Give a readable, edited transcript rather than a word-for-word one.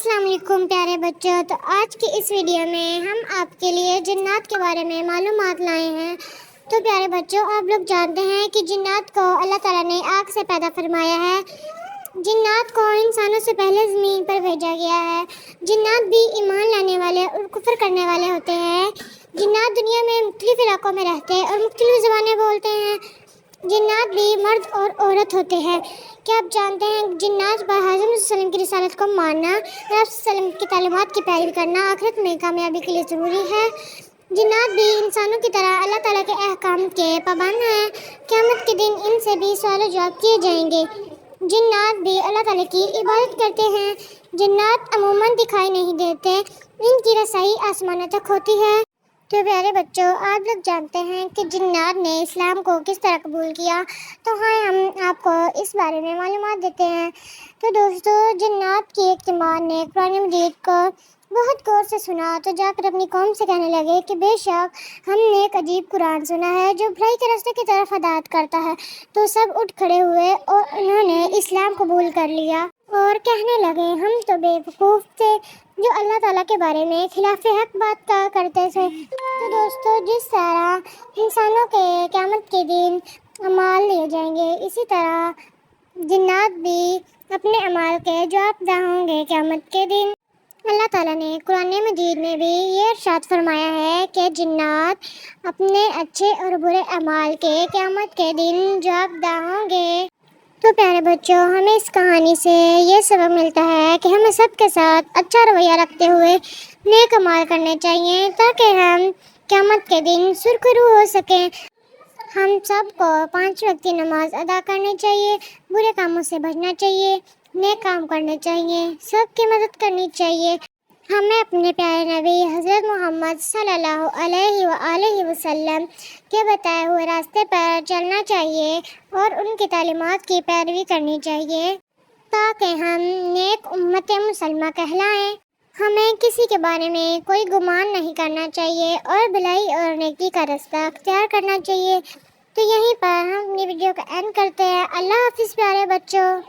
السلام علیکم پیارے بچوں، تو آج کی اس ویڈیو میں ہم آپ کے لیے جنات کے بارے میں معلومات لائے ہیں۔ تو پیارے بچوں، آپ لوگ جانتے ہیں کہ جنات کو اللہ تعالیٰ نے آگ سے پیدا فرمایا ہے۔ جنات کو انسانوں سے پہلے زمین پر بھیجا گیا ہے۔ جنات بھی ایمان لانے والے اور کفر کرنے والے ہوتے ہیں۔ جنات دنیا میں مختلف علاقوں میں رہتے ہیں اور مختلف زبانیں بولتے ہیں۔ جنات بھی مرد اور عورت ہوتے ہیں۔ کیا آپ جانتے ہیں جنات پر حضرت صلی اللہ علیہ وسلم کی رسالت کو ماننا اور آپ صلی اللہ علیہ وسلم کی تعلیمات کی پیروی کرنا آخرت میں کامیابی کے لیے ضروری ہے؟ جنات بھی انسانوں کی طرح اللہ تعالیٰ کے احکام کے پابند ہیں۔ قیامت کے دن ان سے بھی سوال و جواب کیے جائیں گے۔ جنات بھی اللہ تعالیٰ کی عبادت کرتے ہیں۔ جنات عموماً دکھائی نہیں دیتے، ان کی رسائی آسمانوں تک ہوتی ہے۔ تو پیارے بچوں، آپ لوگ جانتے ہیں کہ جنات نے اسلام کو کس طرح قبول کیا، تو ہم آپ کو اس بارے میں معلومات دیتے ہیں۔ تو دوستو، جنات کی ایک جماعت نے قرآن مجید کو بہت غور سے سنا تو جا کر اپنی قوم سے کہنے لگے کہ بے شک ہم نے ایک عجیب قرآن سنا ہے جو بھلائی کے راستے کی طرف ہدایت کرتا ہے۔ تو سب اٹھ کھڑے ہوئے اور انہوں نے اسلام قبول کر لیا اور کہنے لگے ہم تو بے وقوف تھے جو اللہ تعالیٰ کے بارے میں خلاف حق بات کہا کرتے تھے۔ تو دوستو، جس طرح انسانوں کے قیامت کے دن اعمال لیے جائیں گے، اسی طرح جنات بھی اپنے اعمال کے جواب دہ ہوں گے قیامت کے دن۔ اللہ تعالیٰ نے قرآن مجید میں بھی یہ ارشاد فرمایا ہے کہ جنات اپنے اچھے اور برے اعمال کے قیامت کے دن جواب دہ ہوں گے۔ تو پیارے بچوں، ہمیں اس کہانی سے یہ سبق ملتا ہے کہ ہمیں سب کے ساتھ اچھا رویہ رکھتے ہوئے نیک اعمال کرنے چاہیے تاکہ ہم قیامت کے دن سرخرو ہو سکیں۔ ہم سب کو 5 وقت کی نماز ادا کرنی چاہیے، برے کاموں سے بچنا چاہیے، نیک کام کرنے چاہیے، سب کی مدد کرنی چاہیے۔ ہمیں اپنے پیارے نبی حضرت محمد صلی اللہ علیہ وآلہ وسلم کے بتائے ہوئے راستے پر چلنا چاہیے اور ان کی تعلیمات کی پیروی کرنی چاہیے تاکہ ہم نیک امت مسلمہ کہلائیں۔ ہمیں کسی کے بارے میں کوئی گمان نہیں کرنا چاہیے اور بھلائی اور نیکی کا راستہ اختیار کرنا چاہیے۔ تو یہیں پر ہم اپنی ویڈیو کا اینڈ کرتے ہیں۔ اللہ حافظ پیارے بچوں۔